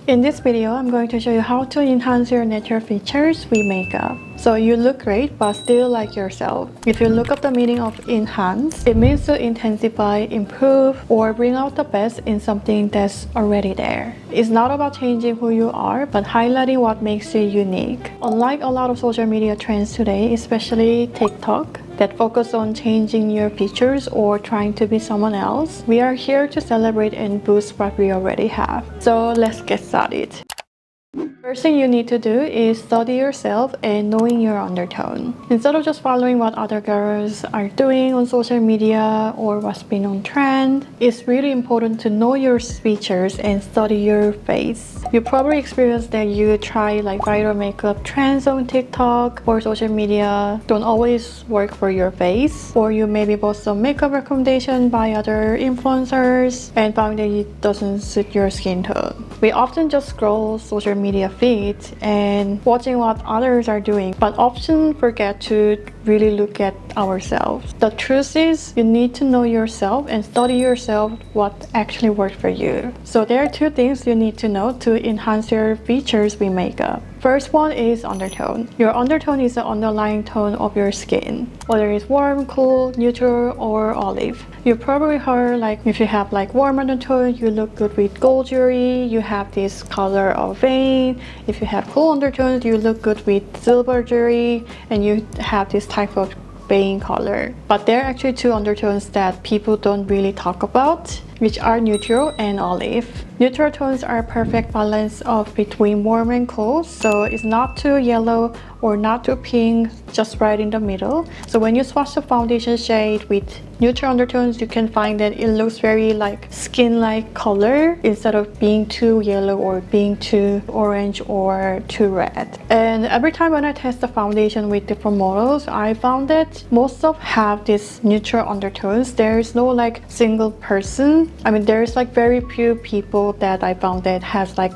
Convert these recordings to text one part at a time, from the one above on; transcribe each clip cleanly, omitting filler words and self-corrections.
In this video, I'm going to show you how to enhance your natural features with makeup. So you look great but still like yourself. If you look up the meaning of enhance, it means to intensify, improve, or bring out the best in something that's already there. It's not about changing who you are, but highlighting what makes you unique. Unlike a lot of social media trends today, especially TikTok, that focus on changing your features or trying to be someone else, we are here to celebrate and boost what we already have. So let's get started. First thing you need to do is study yourself and knowing your undertone. Instead of just following what other girls are doing on social media or what's been on trend, it's really important to know your features and study your face. You probably experienced that you try like viral makeup trends on TikTok or social media don't always work for your face, or you maybe bought some makeup recommendation by other influencers and found that it doesn't suit your skin tone. We often just scroll social media feed and watching what others are doing, but often forget to really look at ourselves. The truth is, you need to know yourself and study yourself what actually works for you. So there are two things you need to know to enhance your features with makeup. First one is undertone. Your undertone is the underlying tone of your skin, whether it's warm, cool, neutral, or olive. You probably heard like if you have like warm undertone, you look good with gold jewelry, you have this color of vein. If you have cool undertones, you look good with silver jewelry, and you have this type of vein color. But there are actually two undertones that people don't really talk about, which are neutral and olive. Neutral tones are a perfect balance of between warm and cool, so it's not too yellow or not too pink, just right in the middle. So when you swatch the foundation shade with neutral undertones, you can find that it looks very like skin-like color instead of being too yellow or being too orange or too red. And every time when I test the foundation with different models, I found that most of have this neutral undertones. There's no like single person. I mean, there's like very few people that I found that has like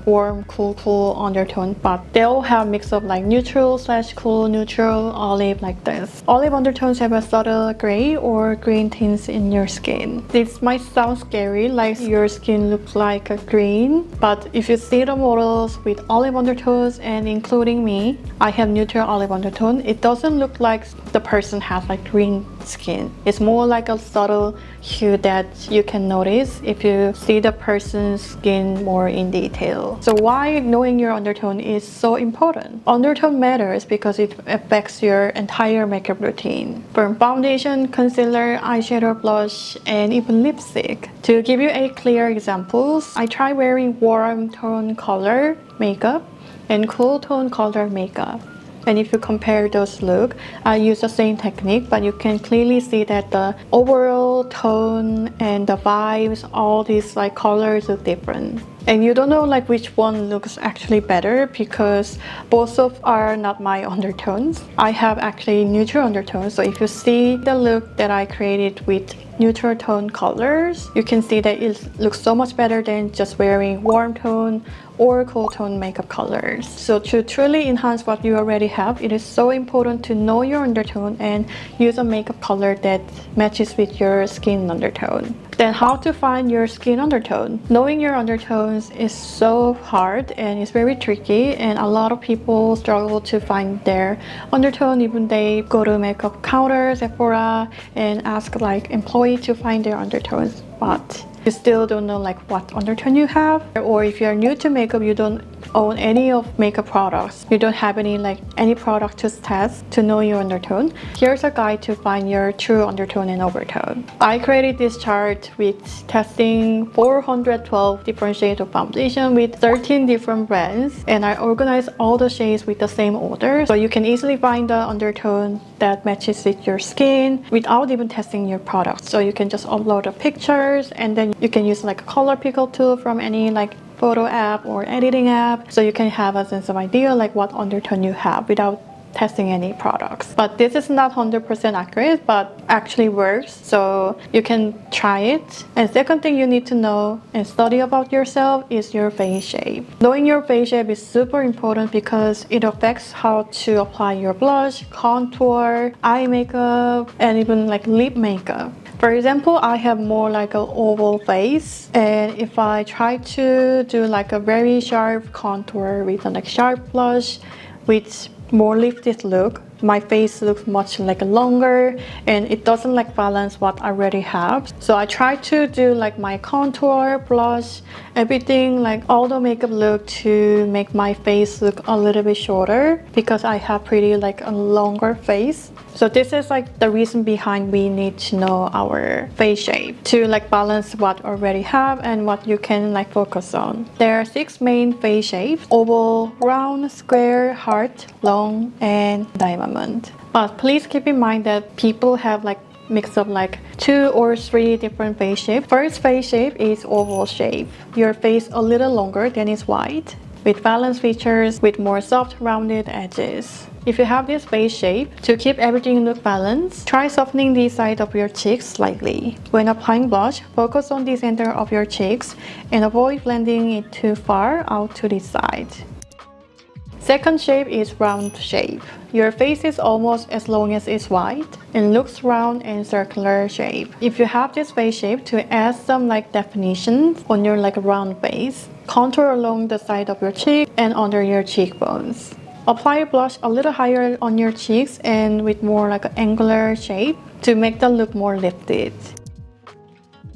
warm, cool undertone, but they all have mix of like neutral / cool, neutral, olive, like this. Olive undertones have a subtle gray or green tints in your skin. This might sound scary, like your skin looks like a green, but if you see the models with olive undertones, and including me, I have neutral olive undertone, it doesn't look like the person has like green skin. It's more like a subtle hue that you can notice if you see the person's skin more in detail. So why knowing your undertone is so important? Undertone matters because it affects your entire makeup routine, from foundation, concealer, eyeshadow, blush, and even lipstick. To give you a clear examples, I try wearing warm tone color makeup and cool tone color makeup. And if you compare those looks, I use the same technique, but you can clearly see that the overall tone and the vibes, all these like colors are different. And you don't know like which one looks actually better because both of are not my undertones. I have actually neutral undertones. So if you see the look that I created with neutral tone colors, you can see that it looks so much better than just wearing warm tone or cool tone makeup colors. So to truly enhance what you already have, it is so important to know your undertone and use a makeup color that matches with your skin undertone. Then how to find your skin undertone? Knowing your undertones is so hard and it's very tricky, and a lot of people struggle to find their undertone even they go to makeup counter, Sephora, and ask like employee to find their undertones, but you still don't know like what undertone you have. Or if you're new to makeup, you don't own any of makeup products, you don't have any product to test to know your undertone, here's a guide to find your true undertone and overtone. I created this chart with testing 412 different shades of foundation with 13 different brands, and I organized all the shades with the same order, so you can easily find the undertone that matches with your skin without even testing your product. So you can just upload the pictures, and then you can use like a color picker tool from any like photo app or editing app, so you can have a sense of idea like what undertone you have without testing any products. But this is not 100% accurate, but actually works, so you can try it. And second thing you need to know and study about yourself is your face shape. Knowing your face shape is super important because it affects how to apply your blush, contour, eye makeup, and even like lip makeup. For example, I have more like an oval face, and if I try to do like a very sharp contour with a like sharp blush with more lifted look, my face looks much like longer and it doesn't like balance what I already have. So I try to do like my contour, blush, everything, like all the makeup look to make my face look a little bit shorter because I have pretty like a longer face. So this is like the reason behind we need to know our face shape to like balance what already have and what you can like focus on. There are 6 main face shapes: oval, round, square, heart, long, and diamond. But please keep in mind that people have like mix up like 2 or 3 different face shapes. First face shape is oval shape. Your face a little longer than is wide, with balanced features with more soft rounded edges. If you have this face shape, to keep everything look balanced, try softening the side of your cheeks slightly. When applying blush, focus on the center of your cheeks and avoid blending it too far out to the side. Second shape is round shape. Your face is almost as long as it's wide and looks round and circular shape. If you have this face shape, to add some like definition on your like round face, contour along the side of your cheek and under your cheekbones. Apply blush a little higher on your cheeks and with more like an angular shape to make them look more lifted.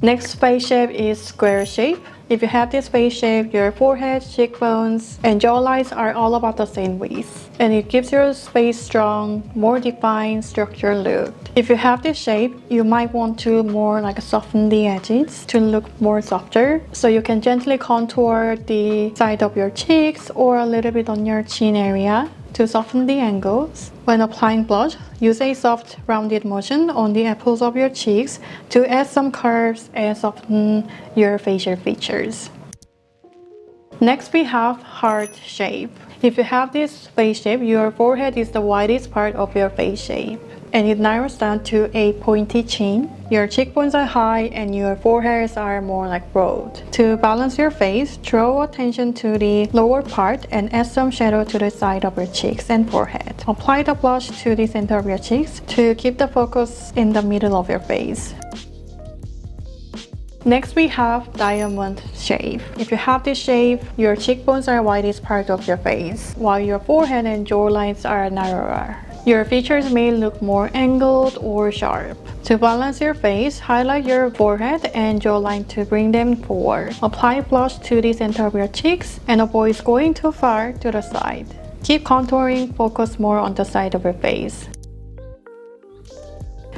Next face shape is square shape. If you have this face shape, your forehead, cheekbones, and jawlines are all about the same width, and it gives your face strong, more defined, structured look. If you have this shape, you might want to more like soften the edges to look more softer, so you can gently contour the side of your cheeks or a little bit on your chin area to soften the angles. When applying blush, use a soft rounded motion on the apples of your cheeks to add some curves and soften your facial features. Next, we have heart shape. If you have this face shape, your forehead is the widest part of your face shape, and it narrows down to a pointy chin. Your cheekbones are high and your foreheads are more like broad. To balance your face, draw attention to the lower part and add some shadow to the side of your cheeks and forehead. Apply the blush to the center of your cheeks to keep the focus in the middle of your face. Next, we have diamond shape. If you have this shape, your cheekbones are widest part of your face, while your forehead and jawlines are narrower. Your features may look more angled or sharp. To balance your face, highlight your forehead and jawline to bring them forward. Apply blush to the center of your cheeks and avoid going too far to the side. Keep contouring, focus more on the side of your face.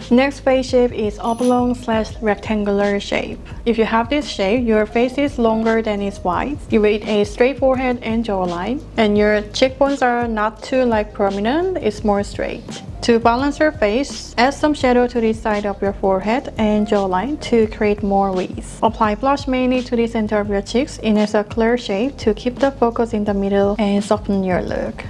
Next face shape is oblong/rectangular shape. If you have this shape, your face is longer than it's wide, with a straight forehead and jawline, and your cheekbones are not too like prominent, it's more straight. To balance your face, add some shadow to the side of your forehead and jawline to create more width. Apply blush mainly to the center of your cheeks in a circular shape to keep the focus in the middle and soften your look.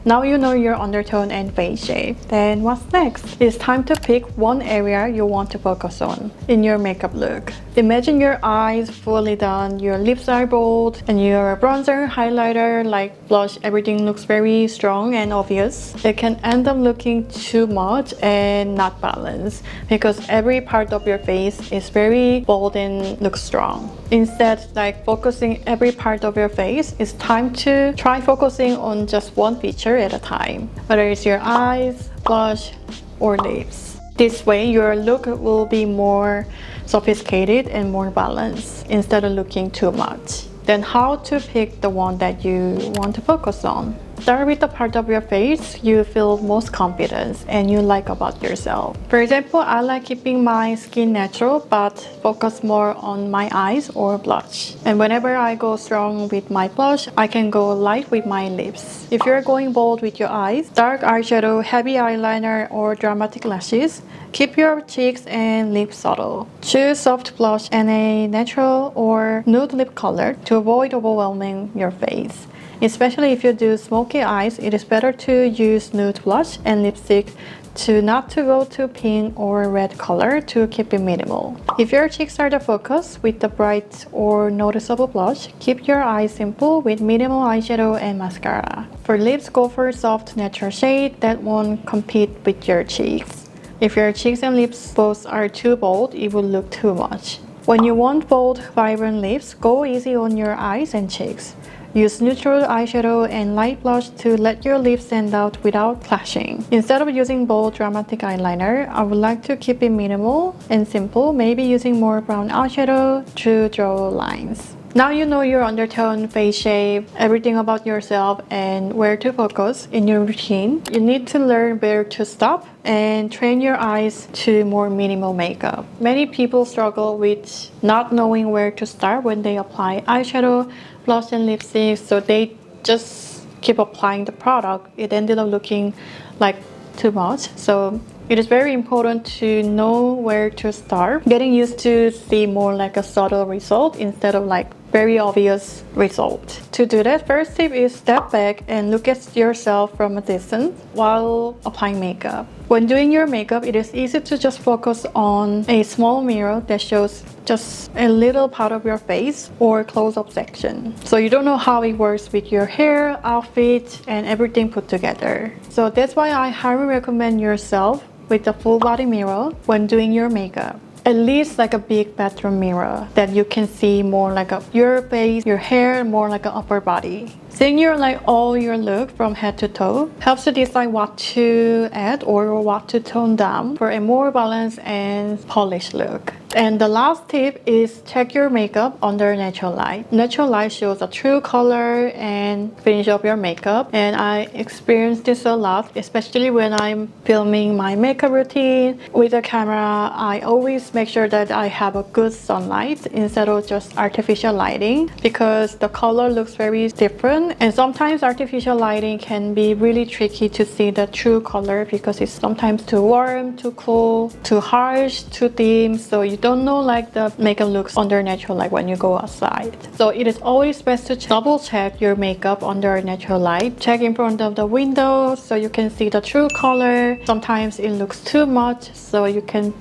Now you know your undertone and face shape. Then what's next? It's time to pick one area you want to focus on in your makeup look. Imagine your eyes fully done, your lips are bold, and your bronzer, highlighter, like blush, everything looks very strong and obvious. It can end up looking too much and not balanced because every part of your face is very bold and looks strong. Instead, like focusing every part of your face, it's time to try focusing on just one feature at a time, whether it's your eyes, blush, or lips. This way, your look will be more sophisticated and more balanced instead of looking too much. Then how to pick the one that you want to focus on? Start with the part of your face you feel most confident and you like about yourself. For example, I like keeping my skin natural but focus more on my eyes or blush. And whenever I go strong with my blush, I can go light with my lips. If you're going bold with your eyes, dark eyeshadow, heavy eyeliner, or dramatic lashes, keep your cheeks and lips subtle. Choose soft blush and a natural or nude lip color to avoid overwhelming your face. Especially if you do smoky eyes, it is better to use nude blush and lipstick to not to go to pink or red color to keep it minimal. If your cheeks are the focus with the bright or noticeable blush, keep your eyes simple with minimal eyeshadow and mascara. For lips, go for soft natural shade that won't compete with your cheeks. If your cheeks and lips both are too bold, it will look too much. When you want bold, vibrant lips, go easy on your eyes and cheeks. Use neutral eyeshadow and light blush to let your lips stand out without clashing. Instead of using bold, dramatic eyeliner, I would like to keep it minimal and simple, maybe using more brown eyeshadow to draw lines. Now you know your undertone, face shape, everything about yourself and where to focus in your routine. You need to learn where to stop and train your eyes to more minimal makeup. Many people struggle with not knowing where to start when they apply eyeshadow, blush and lipstick, so they just keep applying the product. It ended up looking like too much. So it is very important to know where to start. Getting used to see more like a subtle result instead of like very obvious result. To do that, first tip is step back and look at yourself from a distance while applying makeup. When doing your makeup, it is easy to just focus on a small mirror that shows just a little part of your face or close-up section. So you don't know how it works with your hair, outfit, and everything put together. So that's why I highly recommend yourself with a full body mirror when doing your makeup. At least like a big bathroom mirror that you can see more like your face, your hair, more like an upper body. Seeing all your look from head to toe helps you decide what to add or what to tone down for a more balanced and polished look. And the last tip is check your makeup under natural light. Natural light shows a true color and finish of your makeup, and I experience this a lot, especially when I'm filming my makeup routine with a camera. I always make sure that I have a good sunlight instead of just artificial lighting, because the color looks very different, and sometimes artificial lighting can be really tricky to see the true color because it's sometimes too warm, too cool, too harsh, too dim, so you don't know like the makeup looks under natural light when you go outside. So it is always best to double check your makeup under natural light. Check in front of the window so you can see the true color. Sometimes it looks too much, so you can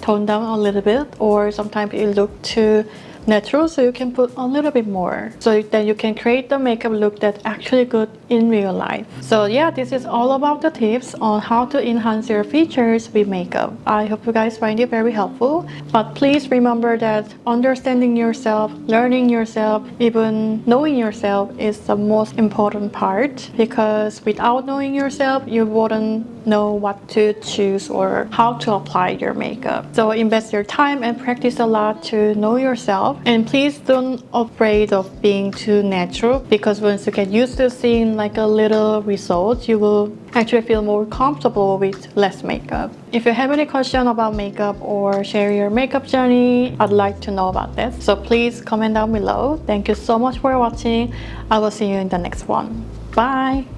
tone down a little bit, or sometimes it looks too natural, so you can put a little bit more, so that you can create the makeup look that's actually good in real life. So yeah, this is all about the tips on how to enhance your features with makeup. I hope you guys find it very helpful, but please remember that understanding yourself, learning yourself, even knowing yourself is the most important part, because without knowing yourself, you wouldn't know what to choose or how to apply your makeup. So invest your time and practice a lot to know yourself. And please don't afraid of being too natural, because once you get used to seeing like a little result, you will actually feel more comfortable with less makeup. If you have any question about makeup or share your makeup journey, I'd like to know about that. So please comment down below. Thank you so much for watching. I will see you in the next one. Bye!